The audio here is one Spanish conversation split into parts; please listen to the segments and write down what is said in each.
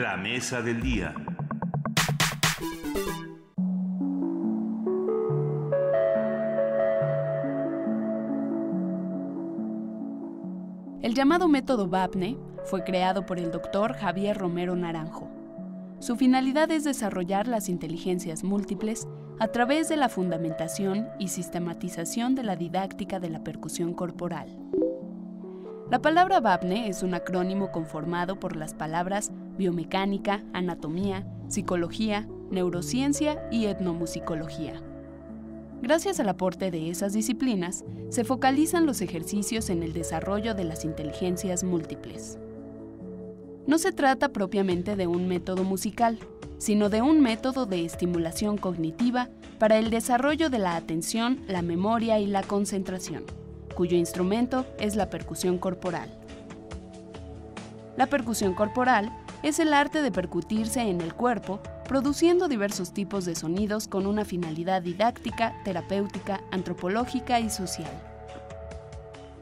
La mesa del día. El llamado método Vapne fue creado por el doctor Javier Romero Naranjo. Su finalidad es desarrollar las inteligencias múltiples a través de la fundamentación y sistematización de la didáctica de la percusión corporal. La palabra Vapne es un acrónimo conformado por las palabras biomecánica, anatomía, psicología, neurociencia y etnomusicología. Gracias al aporte de esas disciplinas, se focalizan los ejercicios en el desarrollo de las inteligencias múltiples. No se trata propiamente de un método musical, sino de un método de estimulación cognitiva para el desarrollo de la atención, la memoria y la concentración, cuyo instrumento es la percusión corporal. La percusión corporal es el arte de percutirse en el cuerpo, produciendo diversos tipos de sonidos con una finalidad didáctica, terapéutica, antropológica y social.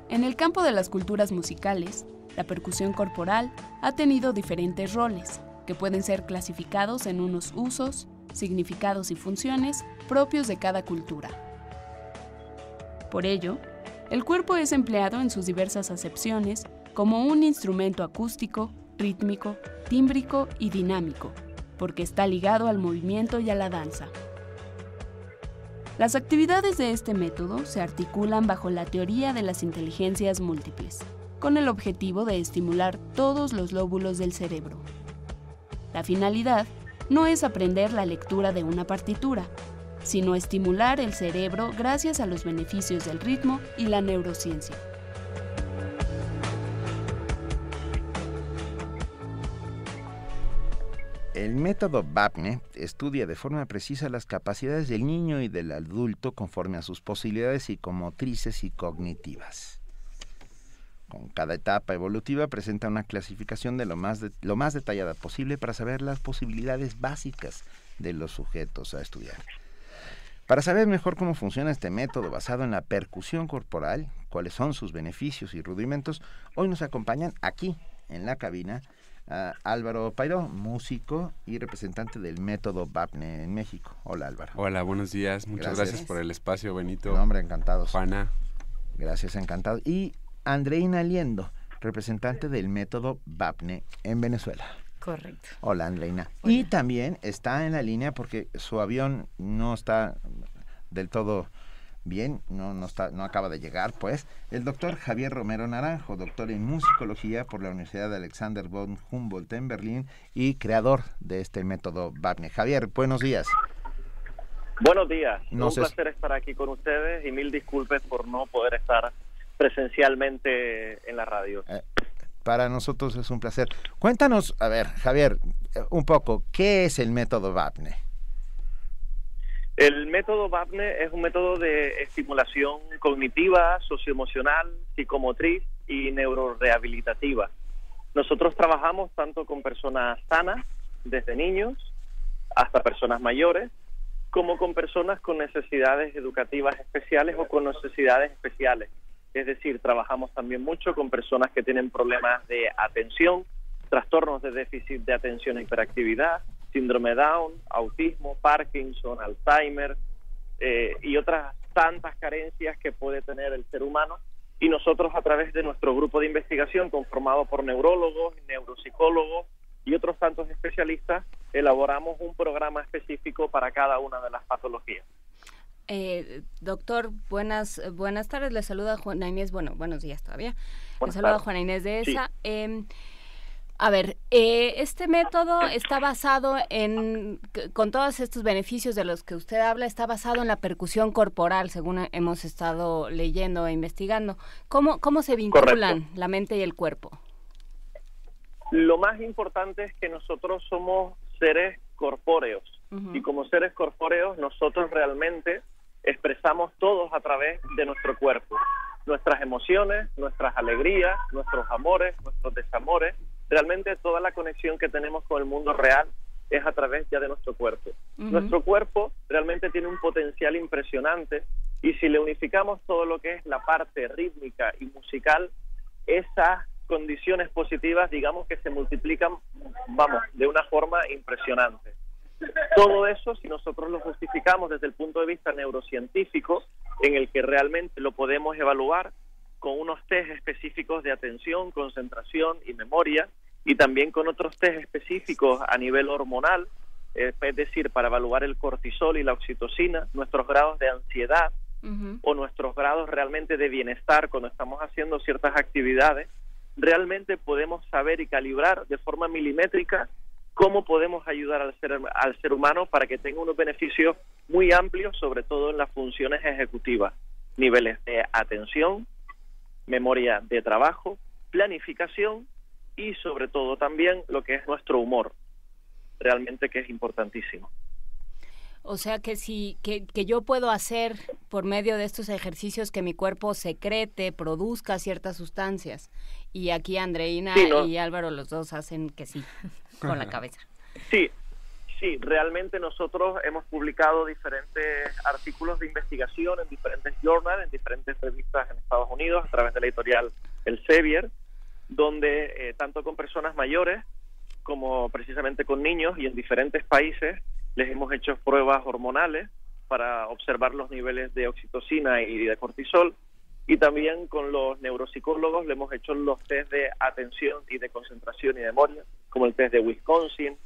En el campo de las culturas musicales, la percusión corporal ha tenido diferentes roles, que pueden ser clasificados en unos usos, significados y funciones propios de cada cultura. Por ello, el cuerpo es empleado en sus diversas acepciones como un instrumento acústico, rítmico, tímbrico y dinámico, porque está ligado al movimiento y a la danza. Las actividades de este método se articulan bajo la teoría de las inteligencias múltiples, con el objetivo de estimular todos los lóbulos del cerebro. La finalidad no es aprender la lectura de una partitura, sino estimular el cerebro gracias a los beneficios del ritmo y la neurociencia. El método Vapne estudia de forma precisa las capacidades del niño y del adulto conforme a sus posibilidades psicomotrices y cognitivas. Con cada etapa evolutiva presenta una clasificación de lo más detallada posible para saber las posibilidades básicas de los sujetos a estudiar. Para saber mejor cómo funciona este método basado en la percusión corporal, cuáles son sus beneficios y rudimentos, hoy nos acompañan aquí, en la cabina, Álvaro Pairó, músico y representante del método Vapne en México. Hola, Álvaro. Hola, buenos días. Muchas gracias por el espacio, Benito. No, hombre, encantados. Juana. Gracias, encantados. Y Andreina Liendo, representante del método Vapne en Venezuela. Correcto. Hola, Andreina. Hola. Y también está en la línea porque su avión no está del todo bien, no acaba de llegar, pues, el doctor Javier Romero Naranjo, doctor en musicología por la Universidad de Alexander von Humboldt en Berlín y creador de este método Vapne. Javier, buenos días. Buenos días. Un placer estar aquí con ustedes y mil disculpas por no poder estar presencialmente en la radio. Para nosotros es un placer. Cuéntanos, a ver, Javier, un poco, ¿qué es el método Vapne? El método Vapne es un método de estimulación cognitiva, socioemocional, psicomotriz y neurorehabilitativa. Nosotros trabajamos tanto con personas sanas, desde niños hasta personas mayores, como con personas con necesidades educativas especiales o con necesidades especiales. Es decir, trabajamos también mucho con personas que tienen problemas de atención, trastornos de déficit de atención e hiperactividad, síndrome Down, autismo, Parkinson, Alzheimer y otras tantas carencias que puede tener el ser humano. Y nosotros, a través de nuestro grupo de investigación conformado por neurólogos, neuropsicólogos y otros tantos especialistas, elaboramos un programa específico para cada una de las patologías. Doctor, buenas tardes. Le saluda Juana Inés. Bueno, buenos días todavía. Buenas Le saluda tardes. Juana Inés de ESA. Sí. Este método está basado con todos estos beneficios de los que usted habla, está basado en la percusión corporal, según hemos estado leyendo e investigando. ¿Cómo se vinculan la mente y el cuerpo? Lo más importante es que nosotros somos seres corpóreos. Uh-huh. Y como seres corpóreos, nosotros realmente expresamos todos a través de nuestro cuerpo. Nuestras emociones, nuestras alegrías, nuestros amores, nuestros desamores, realmente toda la conexión que tenemos con el mundo real es a través ya de nuestro cuerpo. Uh-huh. Nuestro cuerpo realmente tiene un potencial impresionante y si le unificamos todo lo que es la parte rítmica y musical, esas condiciones positivas, digamos que se multiplican, vamos, de una forma impresionante. Todo eso, si nosotros lo justificamos desde el punto de vista neurocientífico, en el que realmente lo podemos evaluar con unos test específicos de atención, concentración y memoria, y también con otros test específicos a nivel hormonal, es decir, para evaluar el cortisol y la oxitocina, nuestros grados de ansiedad o nuestros grados realmente de bienestar cuando estamos haciendo ciertas actividades, realmente podemos saber y calibrar de forma milimétrica cómo podemos ayudar al ser humano para que tenga unos beneficios muy amplios, sobre todo en las funciones ejecutivas, niveles de atención, memoria de trabajo, planificación y sobre todo también lo que es nuestro humor, realmente que es importantísimo. O sea que que yo puedo hacer por medio de estos ejercicios que mi cuerpo secrete, produzca ciertas sustancias. Y aquí Andreina y Álvaro, los dos hacen que sí, con la cabeza. Sí, realmente nosotros hemos publicado diferentes artículos de investigación en diferentes journals, en diferentes revistas en Estados Unidos, a través de la editorial Elsevier, donde tanto con personas mayores como precisamente con niños y en diferentes países les hemos hecho pruebas hormonales para observar los niveles de oxitocina y de cortisol, y también con los neuropsicólogos le hemos hecho los test de atención y de concentración y memoria, como el test de Wisconsin,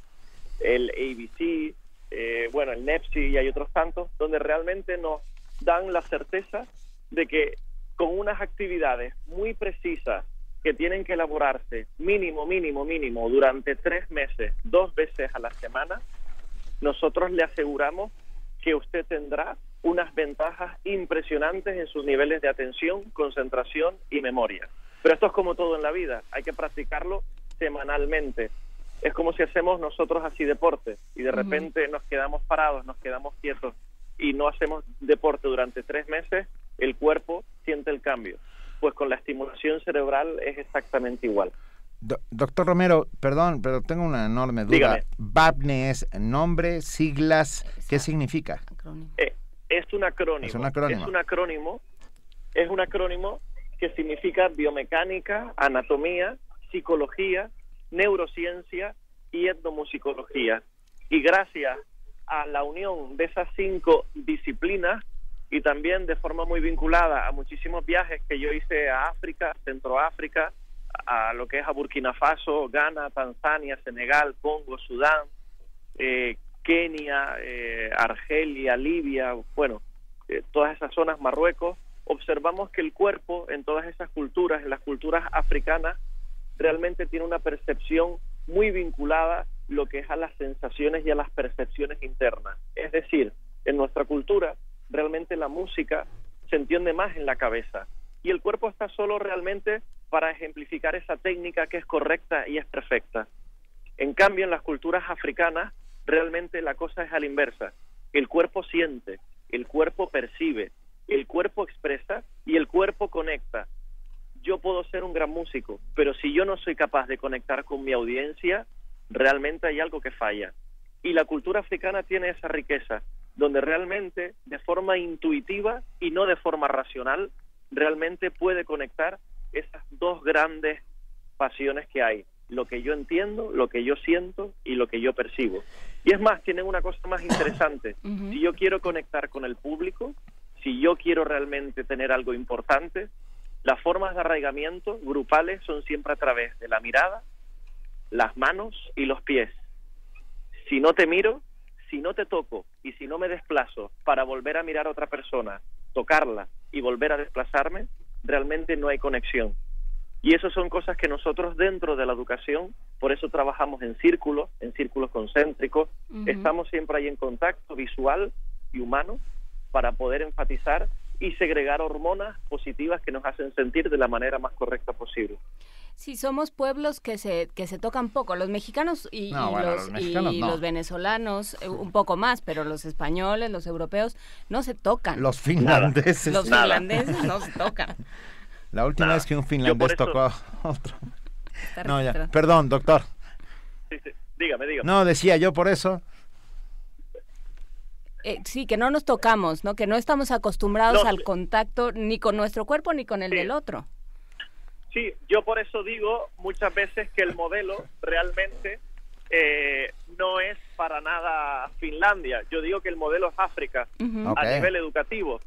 el ABC, el NEPSI y hay otros tantos, donde realmente nos dan la certeza de que con unas actividades muy precisas que tienen que elaborarse mínimo durante 3 meses, 2 veces a la semana, nosotros le aseguramos que usted tendrá unas ventajas impresionantes en sus niveles de atención, concentración y memoria. Pero esto es como todo en la vida, hay que practicarlo semanalmente. Es como si hacemos nosotros así deporte y de repente nos quedamos parados, nos quedamos quietos y no hacemos deporte durante 3 meses, el cuerpo siente el cambio. Pues con la estimulación cerebral es exactamente igual. Doctor Romero, perdón, pero tengo una enorme duda. Dígame. VAPNE es nombre, siglas, ¿qué significa? Es un acrónimo. Es un acrónimo que significa biomecánica, anatomía, psicología, neurociencia y etnomusicología. Y gracias a la unión de esas 5 disciplinas y también de forma muy vinculada a muchísimos viajes que yo hice a África, Centroáfrica, a lo que es a Burkina Faso, Ghana, Tanzania, Senegal, Congo, Sudán, Kenia, Argelia, Libia, todas esas zonas, Marruecos, observamos que el cuerpo en todas esas culturas, en las culturas africanas, realmente tiene una percepción muy vinculada lo que es a las sensaciones y a las percepciones internas. Es decir, en nuestra cultura, realmente la música se entiende más en la cabeza y el cuerpo está solo realmente para ejemplificar esa técnica que es correcta y es perfecta. En cambio, en las culturas africanas, realmente la cosa es a la inversa. El cuerpo siente, el cuerpo percibe, el cuerpo expresa y el cuerpo conecta. Yo puedo ser un gran músico, pero si yo no soy capaz de conectar con mi audiencia, realmente hay algo que falla. Y la cultura africana tiene esa riqueza, donde realmente, de forma intuitiva y no de forma racional, realmente puede conectar esas 2 grandes pasiones que hay, lo que yo entiendo, lo que yo siento y lo que yo percibo. Y es más, tienen una cosa más interesante. Si yo quiero conectar con el público, si yo quiero realmente tener algo importante, las formas de arraigamiento grupales son siempre a través de la mirada, las manos y los pies. Si no te miro, si no te toco y si no me desplazo para volver a mirar a otra persona, tocarla y volver a desplazarme, realmente no hay conexión. Y eso son cosas que nosotros dentro de la educación, por eso trabajamos en círculos concéntricos, estamos siempre ahí en contacto visual y humano para poder enfatizar y segregar hormonas positivas que nos hacen sentir de la manera más correcta posible. Sí, somos pueblos que se tocan poco, los mexicanos los venezolanos un poco más, pero los españoles, los europeos no se tocan. Los finlandeses. Los finlandeses no se tocan. La última vez que un finlandés tocó a otro. No, ya. Perdón, doctor. Sí. Dígame. No, decía yo por eso. Sí, que no nos tocamos, ¿no? Que no estamos acostumbrados al contacto ni con nuestro cuerpo ni con el del otro. Sí, yo por eso digo muchas veces que el modelo realmente no es para nada Finlandia. Yo digo que el modelo es África a nivel educativo.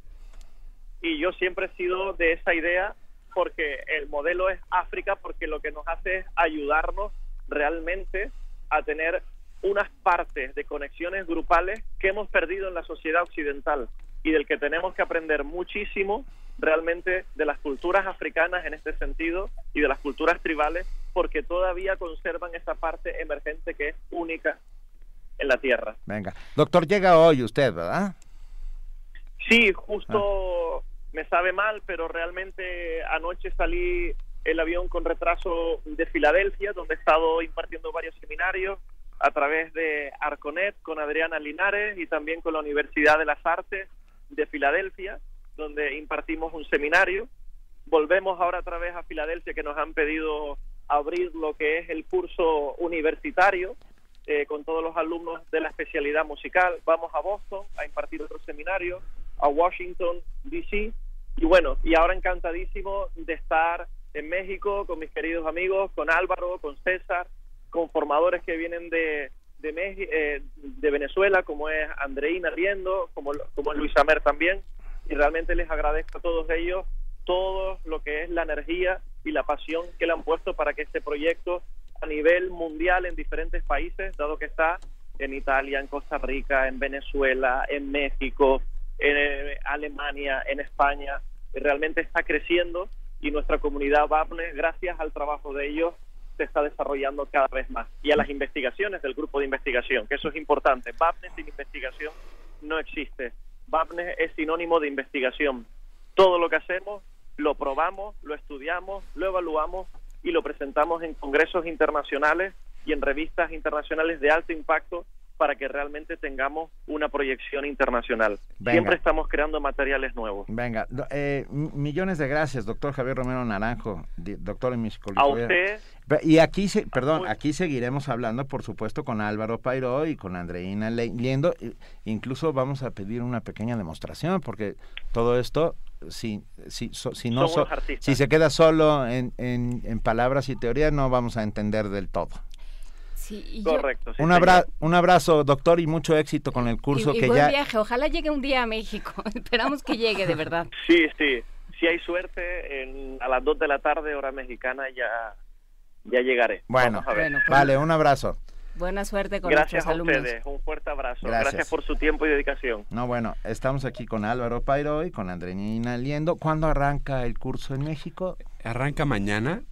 Y yo siempre he sido de esa idea, porque el modelo es África, porque lo que nos hace es ayudarnos realmente a tener unas partes de conexiones grupales que hemos perdido en la sociedad occidental y del que tenemos que aprender muchísimo realmente de las culturas africanas en este sentido y de las culturas tribales, porque todavía conservan esa parte emergente que es única en la Tierra. Venga, doctor, llega hoy usted, ¿verdad? Sí, justo me sabe mal, pero realmente anoche salí el avión con retraso de Filadelfia, donde he estado impartiendo varios seminarios a través de Arconet con Adriana Linares y también con la Universidad de las Artes de Filadelfia, donde impartimos un seminario. Volvemos ahora otra vez a Filadelfia, que nos han pedido abrir lo que es el curso universitario con todos los alumnos de la especialidad musical. Vamos a Boston a impartir otro seminario, a Washington, D.C. Y bueno, y ahora encantadísimo de estar en México con mis queridos amigos, con Álvaro, con César, con formadores que vienen de Venezuela, como es Andreina Riendo, como es Luis Amer también. Y realmente les agradezco a todos ellos todo lo que es la energía y la pasión que le han puesto para que este proyecto a nivel mundial en diferentes países, dado que está en Italia, en Costa Rica, en Venezuela, en México, en Alemania, en España, realmente está creciendo, y nuestra comunidad BAPNE, gracias al trabajo de ellos, se está desarrollando cada vez más, y a las investigaciones del grupo de investigación, que eso es importante. BAPNE sin investigación no existe. BAPNE es sinónimo de investigación. Todo lo que hacemos lo probamos, lo estudiamos, lo evaluamos y lo presentamos en congresos internacionales y en revistas internacionales de alto impacto para que realmente tengamos una proyección internacional. Venga. Siempre estamos creando materiales nuevos. Venga, millones de gracias, doctor Javier Romero Naranjo, doctor en musicología. A usted. Y aquí, aquí seguiremos hablando, por supuesto, con Álvaro Pairó y con Andreina Liendo. Incluso vamos a pedir una pequeña demostración, porque todo esto, si se queda solo en palabras y teorías, no vamos a entender del todo. Sí, correcto. Sí, un abrazo, doctor, y mucho éxito con el curso. Y buen viaje. Ojalá llegue un día a México. Esperamos que llegue, de verdad. Sí. Si hay suerte, a las 2 de la tarde, hora mexicana, ya llegaré. Bueno, vale, un abrazo. Buena suerte con nuestros alumnos. Gracias a ustedes, un fuerte abrazo. Gracias por su tiempo y dedicación. No, bueno, estamos aquí con Álvaro Pairó y con Andreina Liendo. ¿Cuándo arranca el curso en México? Arranca mañana.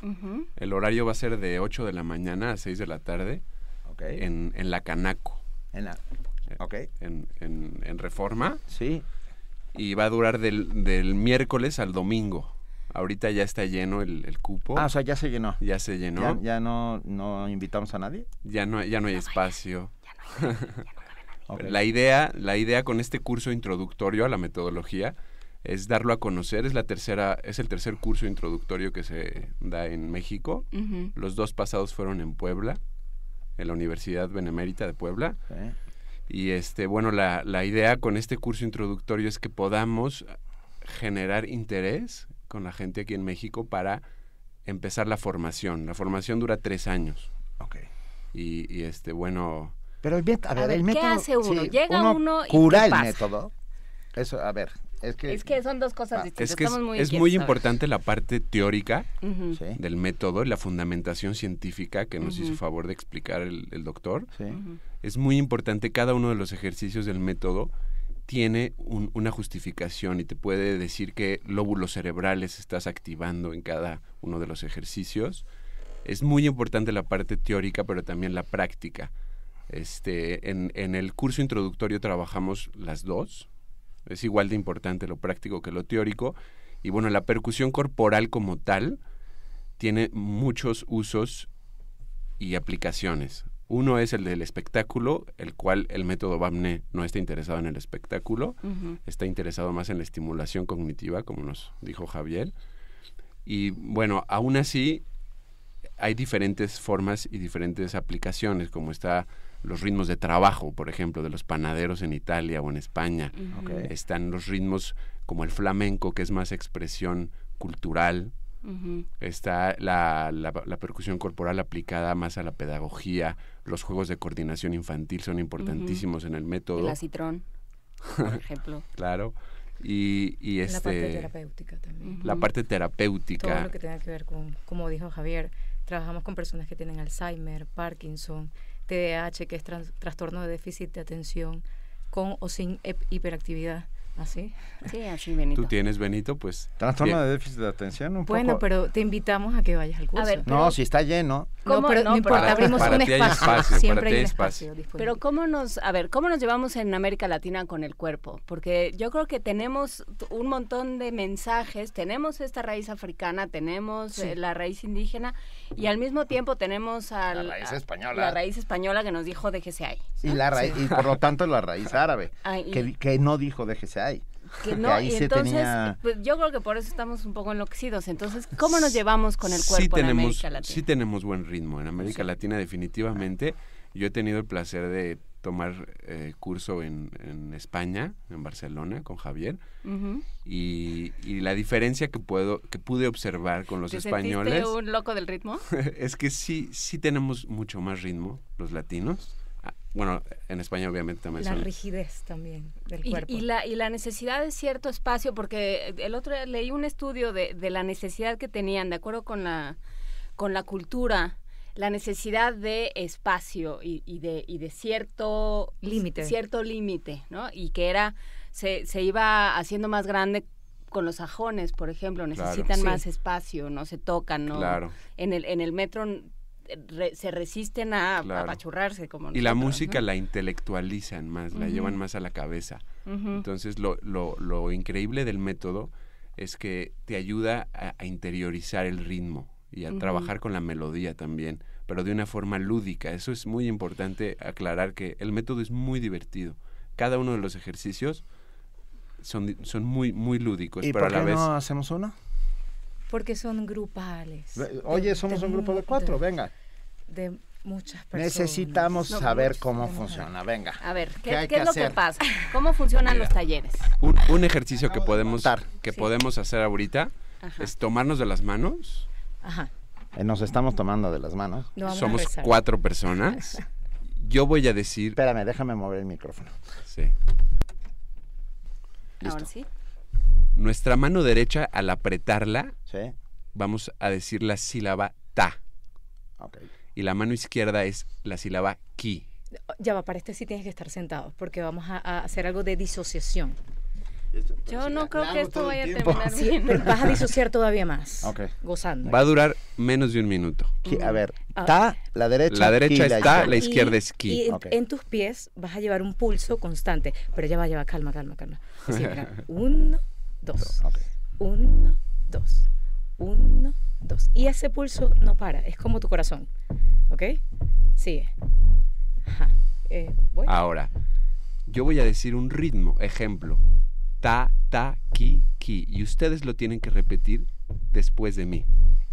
El horario va a ser de 8 de la mañana a 6 de la tarde. Okay. En la Canaco. Okay. En Reforma. Sí. Y va a durar del miércoles al domingo. Ahorita ya está lleno el cupo. O sea, ya se llenó. Ya se llenó. ¿Ya no invitamos a nadie? Ya no hay espacio. Ya no cabe nadie. Okay. La idea con este curso introductorio a la metodología es darlo a conocer. Es el tercer curso introductorio que se da en México. Los 2 pasados fueron en Puebla, en la Universidad Benemérita de Puebla. Okay. Y bueno, la idea con este curso introductorio es que podamos generar interés con la gente aquí en México para empezar la formación. La formación dura 3 años. Okay. Y bueno... Pero el método... ¿Qué hace uno? Sí, Llega uno y cura ¿qué el pasa? Método. Eso, a ver, es que son dos cosas distintas. Es muy importante la parte teórica sí. del método y la fundamentación científica que nos hizo favor de explicar el doctor. Sí. Es muy importante. Cada uno de los ejercicios del método tiene una justificación y te puede decir qué lóbulos cerebrales estás activando en cada uno de los ejercicios. Es muy importante la parte teórica, pero también la práctica. En el curso introductorio trabajamos las dos. Es igual de importante lo práctico que lo teórico. Y bueno, la percusión corporal como tal tiene muchos usos y aplicaciones. Uno es el del espectáculo, el cual el método BAPNE no está interesado en el espectáculo, está interesado más en la estimulación cognitiva, como nos dijo Javier. Y bueno, aún así hay diferentes formas y diferentes aplicaciones, como está los ritmos de trabajo, por ejemplo, de los panaderos en Italia o en España. Okay. Están los ritmos como el flamenco, que es más expresión cultural, Está la percusión corporal aplicada más a la pedagogía. Los juegos de coordinación infantil son importantísimos en el método. El acitrón, por ejemplo. Claro. Y la parte terapéutica también. La parte terapéutica. Todo lo que tenga que ver con, como dijo Javier, trabajamos con personas que tienen Alzheimer, Parkinson, TDAH, que es trastorno de déficit de atención, con o sin hiperactividad. ¿Así? Sí, así, Benito. ¿Tú tienes, Benito? Pues... ¿Trastorno de déficit de atención? Bueno, pero te invitamos a que vayas al curso. A ver, no, si está lleno. No, pero no importa, abrimos un espacio. Siempre hay un espacio disponible. Pero ¿cómo nos llevamos en América Latina con el cuerpo? Porque yo creo que tenemos un montón de mensajes, tenemos esta raíz africana, tenemos la raíz indígena, y al mismo tiempo tenemos la raíz española. La raíz española que nos dijo déjese ahí. Y, y por lo tanto la raíz árabe, que no dijo déjese ahí. Que no, y entonces, pues yo creo que por eso estamos un poco enloquecidos. Entonces, ¿cómo nos llevamos con el cuerpo en América Latina? Sí tenemos buen ritmo. En América Latina definitivamente. Yo he tenido el placer de tomar curso en España, en Barcelona, con Javier. Y la diferencia que pude observar con los españoles... ¿Te sentiste un loco del ritmo? Es que sí tenemos mucho más ritmo, los latinos. Bueno, en España obviamente también la rigidez también del cuerpo. Y la necesidad de cierto espacio, porque el otro día leí un estudio de la necesidad que tenían, de acuerdo con la cultura, la necesidad de espacio y de cierto límite, ¿no? Y que se iba haciendo más grande con los sajones, por ejemplo, necesitan más espacio, no se tocan, ¿no? Claro. En el metro se resisten a apachurrarse como nosotros, y la música la intelectualizan más, la llevan más a la cabeza. Entonces lo increíble del método es que te ayuda a interiorizar el ritmo y a trabajar con la melodía también, pero de una forma lúdica. Eso es muy importante aclarar, que el método es muy divertido. Cada uno de los ejercicios son muy, muy lúdicos. ¿Y pero por qué no hacemos uno? Porque son grupales. Oye, somos un grupo de 4, venga. De muchas personas. Necesitamos saber cómo funciona, venga. A ver, ¿qué es lo que pasa? ¿Cómo funcionan los talleres? Un ejercicio que podemos hacer ahorita es tomarnos de las manos. Ajá. Nos estamos tomando de las manos. Somos 4 personas. Yo voy a decir... Espérame, déjame mover el micrófono. Sí. ¿Listo? Ahora sí. Nuestra mano derecha, al apretarla, vamos a decir la sílaba ta. Okay. Y la mano izquierda es la sílaba ki. Ya va, para este sí tienes que estar sentado, porque vamos a hacer algo de disociación. Yo no creo que esto vaya a terminar bien. Pero vas a disociar todavía más, gozando. Va a durar menos de un minuto. A ver, ta, la derecha. La derecha es ta, la izquierda es ki. Y en tus pies vas a llevar un pulso constante. Pero ya va, calma. Así, mira, 1, 2. 1, 2. 1, 2. Y ese pulso no para, es como tu corazón. ¿Ok? Sigue. Ajá. ¿Voy? Ahora, yo voy a decir un ritmo, ejemplo. Ta, ta, ki, ki. Y ustedes lo tienen que repetir después de mí.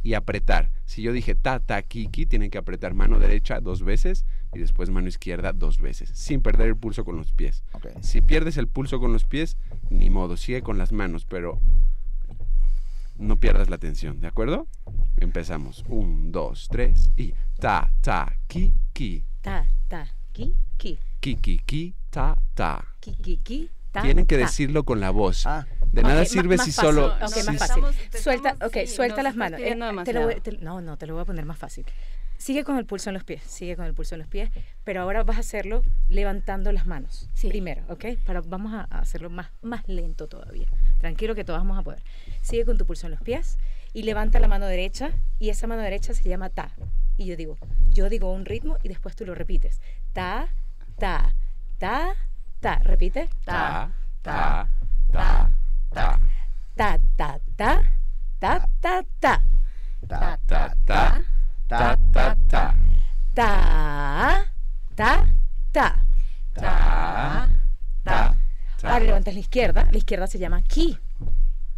Y apretar. Si yo dije ta, ta, ki, ki, tienen que apretar mano derecha 2 veces y después mano izquierda 2 veces, sin perder el pulso con los pies. Si pierdes el pulso con los pies, ni modo, sigue con las manos, pero no pierdas la atención, ¿de acuerdo? Empezamos. 1, 2, 3 y ta, ta, ki, ki. Ta, ta, ki, ki. Ki, ki, ki, ta, ta. Ki, ki, ki. Tienen que decirlo con la voz. De nada sirve si solo... más fácil. Suelta las manos. Te lo voy a poner más fácil. Sigue con el pulso en los pies, pero ahora vas a hacerlo levantando las manos primero, ¿ok? Vamos a hacerlo más lento todavía. Tranquilo que todos vamos a poder. Sigue con tu pulso en los pies y levanta la mano derecha, y esa mano derecha se llama ta. Y yo digo un ritmo y después tú lo repites. Ta, ta, ta, ta. Repite. Ta, ta, ta, ta. Ta, ta, ta, ta, ta, ta. Ta, ta, ta. Ta, ta, ta. Ta, ta, ta. Ta, ta, ta. Ahora levantas la izquierda se llama ki.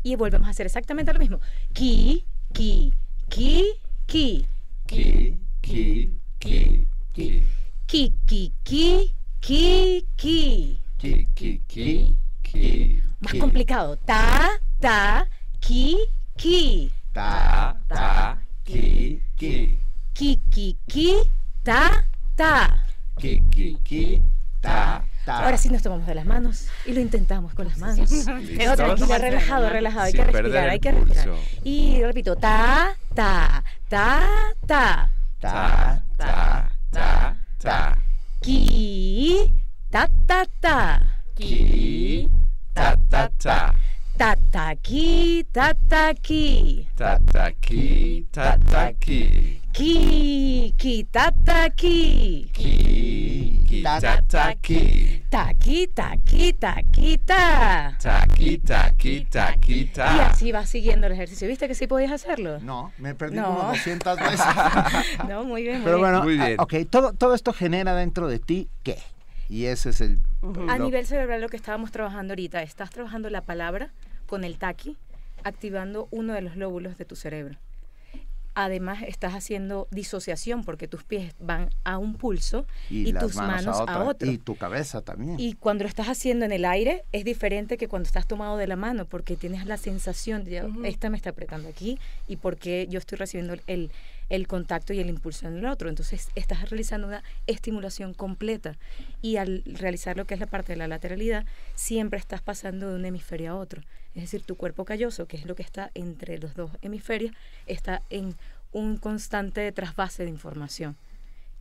Y volvemos a hacer exactamente lo mismo. Ki, ki, ki, ki. Ki, ki, ki, ki. Ki, ki, ki, ki, ki. Ki, ki, ki, ki. Más complicado. Ta, ta, ki, ki. ta, ta, ki, ki. Ki, ki, ki, ta, ta. Ki, ki, ki, ta, ta. Ahora sí nos tomamos de las manos y lo intentamos con las manos. No, tranquila, relajado, relajado. Hay que respirar, hay que respirar. Y repito, ta, ta, ta, ta. Ta, ta, ta, ta. Ki, ta, ta, ta. Ki, ta, ta, ta. Ta, ta, ki, ta, ta, ki. Ta, ta, ki, ta, ta, ki. Ki, ki, ta, ta, ki. Ki, ki, ta, ta, ki. Ta, ki, ta, ki, ta, ki, ta. Ta, ki, ta, ki, ta, ki, ta. Y así vas siguiendo el ejercicio. ¿Viste que sí podías hacerlo? No, me perdí como 200 veces. No, muy bien, Pero bueno, muy bien. Ok, todo esto genera dentro de ti, ¿qué? Y ese es el... A nivel cerebral, lo que estábamos trabajando ahorita, estás trabajando la palabra con el taqui, activando uno de los lóbulos de tu cerebro. Además, estás haciendo disociación porque tus pies van a un pulso y tus manos a otro. Y tu cabeza también. Y cuando lo estás haciendo en el aire, es diferente que cuando estás tomado de la mano, porque tienes la sensación de, esta me está apretando aquí, y porque yo estoy recibiendo el contacto y el impulso en el otro. Entonces, estás realizando una estimulación completa. Y al realizar lo que es la parte de la lateralidad, siempre estás pasando de un hemisferio a otro. Es decir, tu cuerpo calloso, que es lo que está entre los dos hemisferios, está en un constante trasvase de información.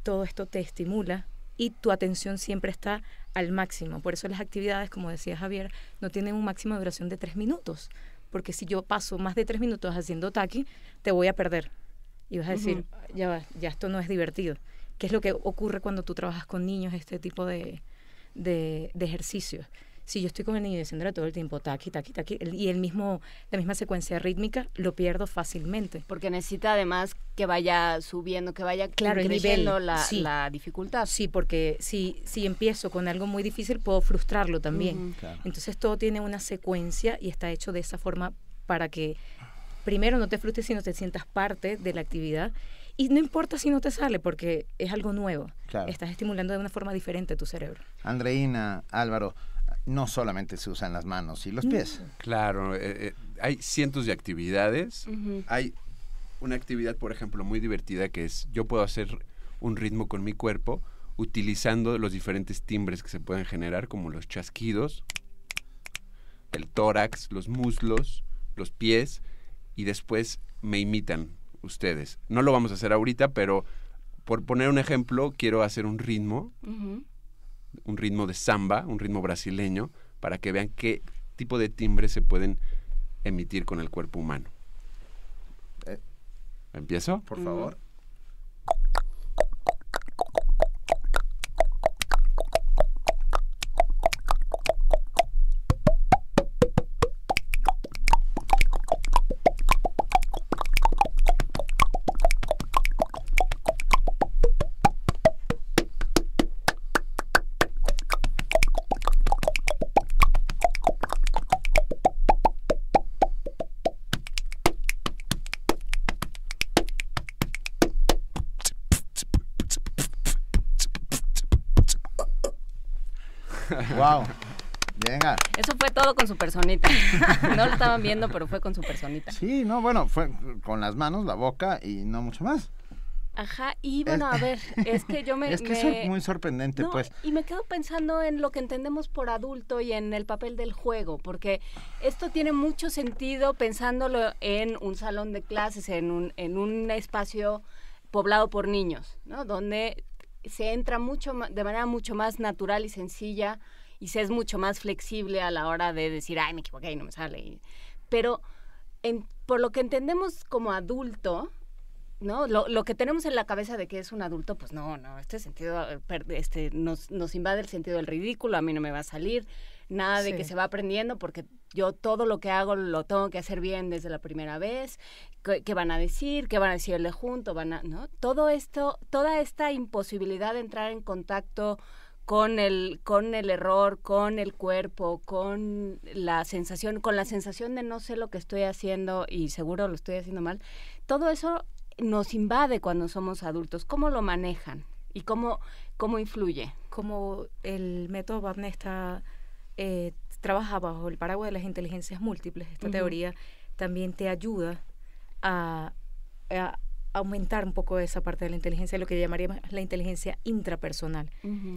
Todo esto te estimula y tu atención siempre está al máximo. Por eso las actividades, como decía Javier, no tienen un máximo de duración de 3 minutos. Porque si yo paso más de 3 minutos haciendo taqui, te voy a perder. Y vas a decir, ya esto no es divertido. ¿Qué es lo que ocurre cuando tú trabajas con niños, este tipo de ejercicios? Si yo estoy con el niño diciéndole todo el tiempo taqui, taqui, taqui, y la misma secuencia rítmica, lo pierdo fácilmente. Porque necesita además que vaya subiendo, que vaya creciendo la dificultad. Sí, porque si empiezo con algo muy difícil, puedo frustrarlo también. Claro. Entonces todo tiene una secuencia y está hecho de esa forma para que primero no te frustres, sino te sientas parte de la actividad. Y no importa si no te sale, porque es algo nuevo. Claro. Estás estimulando de una forma diferente tu cerebro. Andreina, Álvaro, no solamente se usan las manos y los pies. Claro, hay cientos de actividades. Hay una actividad, por ejemplo, muy divertida que es, yo puedo hacer un ritmo con mi cuerpo utilizando los diferentes timbres que se pueden generar, como los chasquidos, el tórax, los muslos, los pies, y después me imitan ustedes. No lo vamos a hacer ahorita, pero por poner un ejemplo, quiero hacer un ritmo, un ritmo de samba, un ritmo brasileño, para que vean qué tipo de timbres se pueden emitir con el cuerpo humano. ¿Empiezo? Por favor. Wow. Venga. Eso fue todo con su personita. No lo estaban viendo, pero fue con su personita. Sí, no, bueno, fue con las manos, la boca y no mucho más. Ajá, y bueno, a ver, es que yo es que es muy sorprendente, no, pues. Y me quedo pensando en lo que entendemos por adulto y en el papel del juego, porque esto tiene mucho sentido pensándolo en un salón de clases, en un espacio poblado por niños, ¿no? Donde se entra de manera mucho más natural y sencilla y se es mucho más flexible a la hora de decir, ay, me equivoqué y no me sale. Pero por lo que entendemos como adulto, ¿no? Lo que tenemos en la cabeza de que es un adulto, pues no, este sentido nos invade el sentido del ridículo, a mí no me va a salir, nada de que se va aprendiendo porque yo todo lo que hago lo tengo que hacer bien desde la primera vez, ¿qué van a decir? ¿Qué van a decirle junto? ¿No? Todo esto, toda esta imposibilidad de entrar en contacto con el error, con el cuerpo, con la sensación de no sé lo que estoy haciendo y seguro lo estoy haciendo mal, todo eso nos invade cuando somos adultos. ¿Cómo lo manejan? ¿Y cómo influye? Como el método Babne trabaja bajo el paraguas de las inteligencias múltiples, esta teoría también te ayuda a aumentar un poco esa parte de la inteligencia, lo que llamaríamos la inteligencia intrapersonal,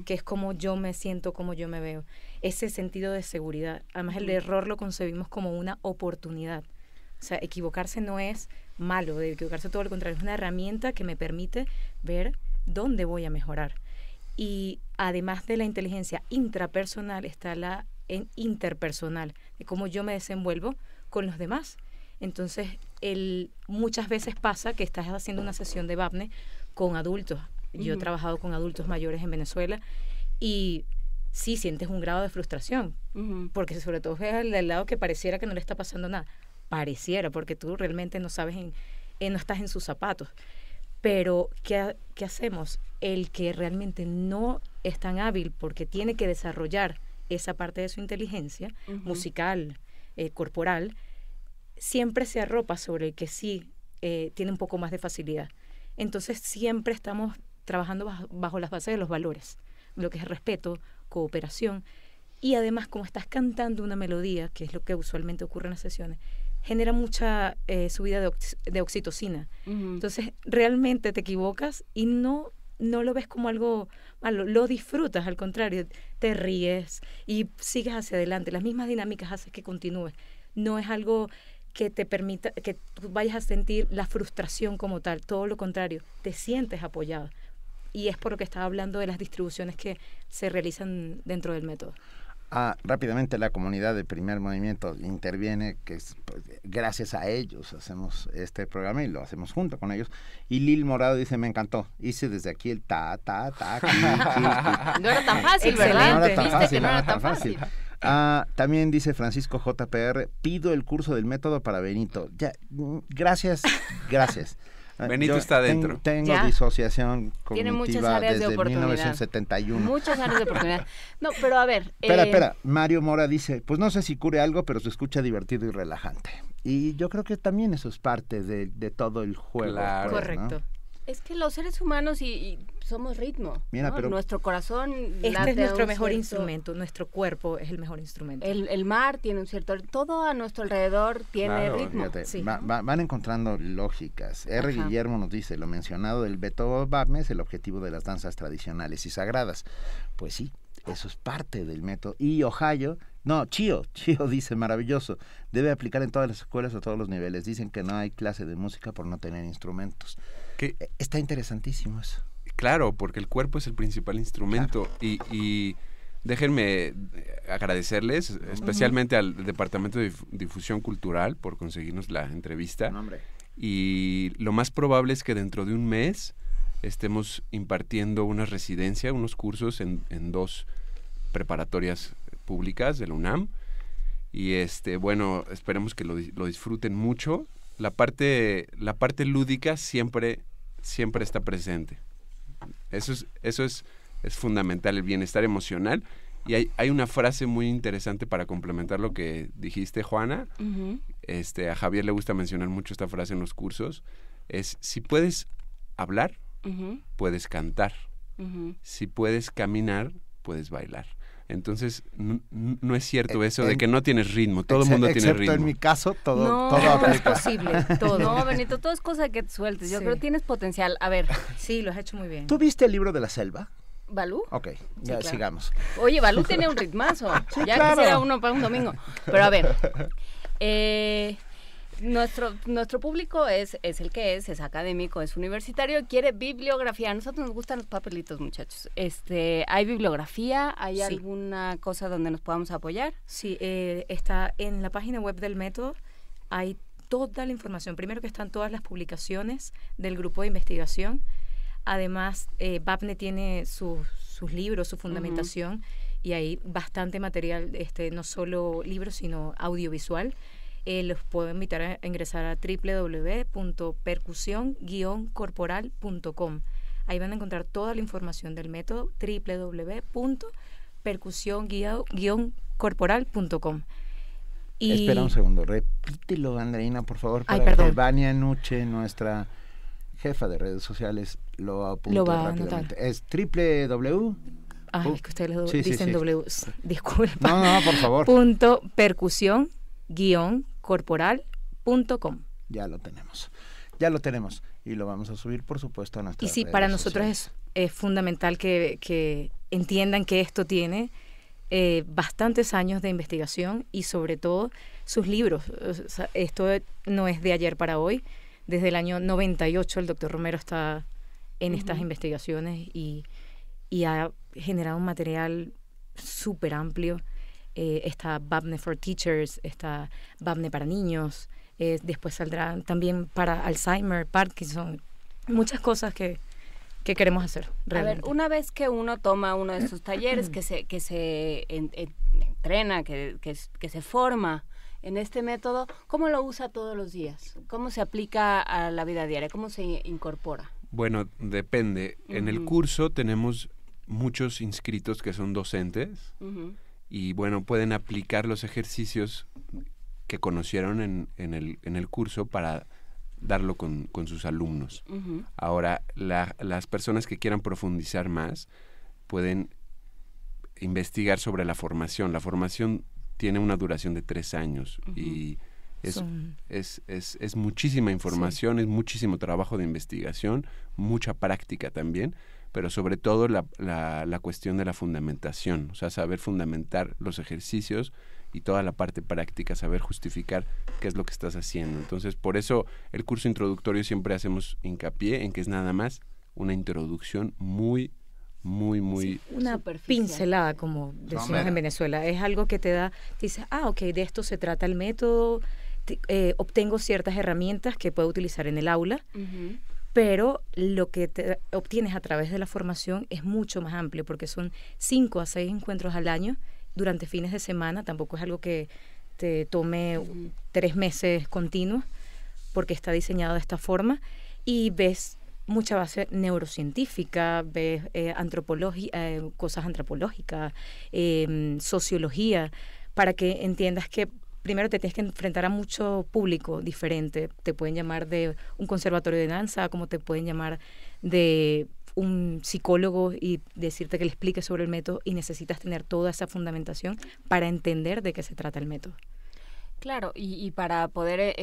que es cómo yo me siento, cómo yo me veo. Ese sentido de seguridad. Además, el error lo concebimos como una oportunidad. O sea, equivocarse no es malo, de equivocarse todo lo contrario, es una herramienta que me permite ver dónde voy a mejorar. Y además de la inteligencia intrapersonal está la interpersonal, de cómo yo me desenvuelvo con los demás. Entonces, muchas veces pasa que estás haciendo una sesión de VAPNE con adultos. Yo he trabajado con adultos mayores en Venezuela y sí sientes un grado de frustración, porque sobre todo ves al del lado que pareciera que no le está pasando nada. Pareciera, porque tú realmente no sabes, no estás en sus zapatos. Pero, ¿qué hacemos? El que realmente no es tan hábil porque tiene que desarrollar esa parte de su inteligencia musical, corporal, siempre se arropa sobre el que sí tiene un poco más de facilidad. Entonces siempre estamos trabajando bajo las bases de los valores, lo que es respeto, cooperación, y además como estás cantando una melodía, que es lo que usualmente ocurre en las sesiones, genera mucha subida de oxitocina. Entonces realmente te equivocas y no lo ves como algo malo, lo disfrutas, al contrario, te ríes y sigues hacia adelante. Las mismas dinámicas hacen que continúes. No es algo que te permita que tú vayas a sentir la frustración como tal, todo lo contrario, te sientes apoyado. Y es por lo que estaba hablando de las distribuciones que se realizan dentro del método. Rápidamente la comunidad de Primer Movimiento interviene, que es, pues, gracias a ellos hacemos este programa y lo hacemos junto con ellos. Y Lil Morado dice, me encantó, hice desde aquí el ta. No era tan fácil, ¿verdad? No era tan fácil. También dice Francisco JPR, pido el curso del método para Benito. Ya, gracias. Benito está dentro. Tengo disociación cognitiva. Tiene muchas áreas desde de oportunidad. 1971. Muchas áreas de oportunidad. No, pero a ver. Espera. Mario Mora dice, pues no sé si cure algo, pero se escucha divertido y relajante. Y yo creo que también eso es parte de todo el juego. Claro. Pues, correcto. ¿no? Es que los seres humanos y somos ritmo. Mira, ¿no? pero nuestro corazón es nuestro mejor instrumento, nuestro cuerpo es el mejor instrumento. El mar tiene un cierto, todo a nuestro alrededor tiene ritmo. Fíjate, sí. Van encontrando lógicas. Guillermo nos dice, lo mencionado del método VAPNE es el objetivo de las danzas tradicionales y sagradas. Pues sí, eso es parte del método. Y Chio dice, maravilloso, debe aplicar en todas las escuelas a todos los niveles. Dicen que no hay clase de música por no tener instrumentos. Está interesantísimo eso. Claro, porque el cuerpo es el principal instrumento. Claro. Y déjenme agradecerles, especialmente al Departamento de Difusión Cultural por conseguirnos la entrevista. Y lo más probable es que dentro de un mes estemos impartiendo una residencia, unos cursos en 2 preparatorias públicas de la UNAM. Y bueno, esperemos que lo disfruten mucho. La parte lúdica siempre está presente. Eso es fundamental, el bienestar emocional. Y hay una frase muy interesante para complementar lo que dijiste, Juana. A Javier le gusta mencionar mucho esta frase en los cursos. Es, si puedes hablar, puedes cantar. Si puedes caminar, puedes bailar. Entonces, no es cierto eso de que no tienes ritmo. Todo el mundo tiene ritmo. Excepto en mi caso, todo es posible. Todo. No, Benito, todo es cosa de que te sueltes. Yo creo que tienes potencial. A ver. Sí, lo has hecho muy bien. ¿Tú viste el libro de la selva? ¿Balú? Ok, ya claro. Sigamos. Oye, Balú tiene un ritmazo. Sí, ya claro. Quisiera uno para un domingo. Pero a ver, nuestro público es el que es académico, es universitario, quiere bibliografía. A nosotros nos gustan los papelitos, muchachos. ¿Hay bibliografía? ¿Hay alguna cosa donde nos podamos apoyar? Sí, está en la página web del método, hay toda la información. Primero que están todas las publicaciones del grupo de investigación. Además, VAPNE tiene sus libros, su fundamentación, y hay bastante material, no solo libros, sino audiovisual. Los puedo invitar a ingresar a www.percusion-corporal.com. Ahí van a encontrar toda la información del método, www.percusion-corporal.com. Espera un segundo, repítelo, Andreina, por favor, para que Vania Nuche, nuestra jefa de redes sociales, lo apunte rápidamente. Es www. Es que ustedes dicen W. Disculpa. No, por favor. .percusion-corporal.com. Ya lo tenemos. Y lo vamos a subir, por supuesto, a nuestras redes para sociales. nosotros es fundamental que entiendan que esto tiene bastantes años de investigación y sobre todo sus libros. O sea, esto no es de ayer para hoy. Desde el año 98 el doctor Romero está en estas investigaciones y ha generado un material súper amplio. Está VAPNE for Teachers, está VAPNE para niños, después saldrá también para Alzheimer, Parkinson, muchas cosas que queremos hacer realmente. A ver, una vez que uno toma uno de estos talleres, que se entrena, que se forma en este método, ¿cómo lo usa todos los días? ¿Cómo se aplica a la vida diaria? ¿Cómo se incorpora? Bueno, depende. En el curso tenemos muchos inscritos que son docentes y bueno, pueden aplicar los ejercicios que conocieron en el curso para darlo con sus alumnos. Ahora, las personas que quieran profundizar más pueden investigar sobre la formación. La formación tiene una duración de 3 años y es muchísima información, es muchísimo trabajo de investigación, mucha práctica también, pero sobre todo la cuestión de la fundamentación, o sea, saber fundamentar los ejercicios y toda la parte práctica, saber justificar qué es lo que estás haciendo. Entonces, por eso el curso introductorio siempre hacemos hincapié en que es nada más una introducción muy una pincelada, como decimos en Venezuela. Es algo que te dices, ok, de esto se trata el método, obtengo ciertas herramientas que puedo utilizar en el aula, pero lo que te obtienes a través de la formación es mucho más amplio, porque son 5 a 6 encuentros al año durante fines de semana. Tampoco es algo que te tome 3 meses continuos, porque está diseñado de esta forma, y ves mucha base neurocientífica, ves cosas antropológicas, sociología, para que entiendas que primero te tienes que enfrentar a mucho público diferente. Te pueden llamar de un conservatorio de danza, como te pueden llamar de un psicólogo y decirte que le expliques sobre el método, y necesitas tener toda esa fundamentación para entender de qué se trata el método. Claro, y para poder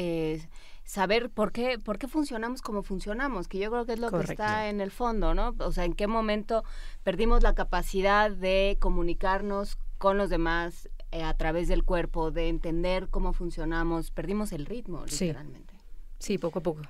saber por qué funcionamos como funcionamos, que yo creo que es lo que está en el fondo, ¿no? O sea, en qué momento perdimos la capacidad de comunicarnos con los demás a través del cuerpo, de entender cómo funcionamos, perdimos el ritmo, literalmente. Sí, poco a poco.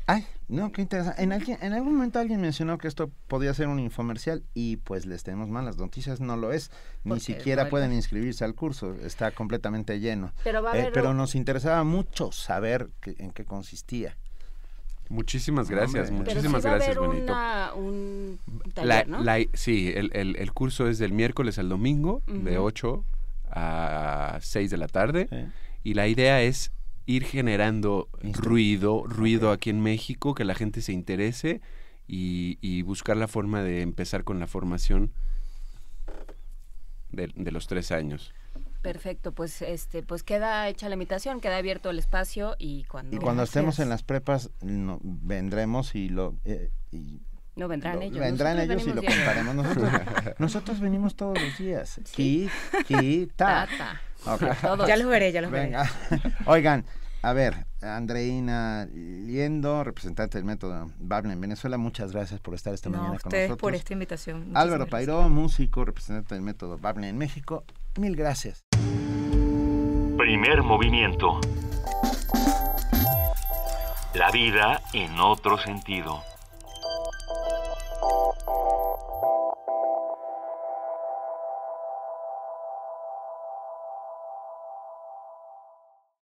Ay, no, qué interesante. En algún momento alguien mencionó que esto podía ser un infomercial y pues les tenemos malas noticias, no lo es. Ni siquiera pueden inscribirse al curso, está completamente lleno. Pero nos interesaba mucho saber en qué consistía. Muchísimas gracias, muchísimas gracias, Benito. Un taller, ¿no? Sí, el curso es del miércoles al domingo, de 8 a 6 de la tarde, y la idea es ir generando ruido aquí en México, que la gente se interese y buscar la forma de empezar con la formación de los 3 años. Perfecto, pues queda hecha la invitación, queda abierto el espacio y cuando estemos en las prepas vendremos no vendrán ellos. Vendrán ellos y lo contaremos. Nosotros venimos todos los días. Sí. Tata. Okay. Ya los veré. Venga. Oigan, a ver, Andreina Liendo, representante del método VAPNE en Venezuela, muchas gracias por estar esta mañana con nosotros. Ustedes por esta invitación. Álvaro Pairó, músico, representante del método VAPNE en México, mil gracias. Primer movimiento. La vida en otro sentido.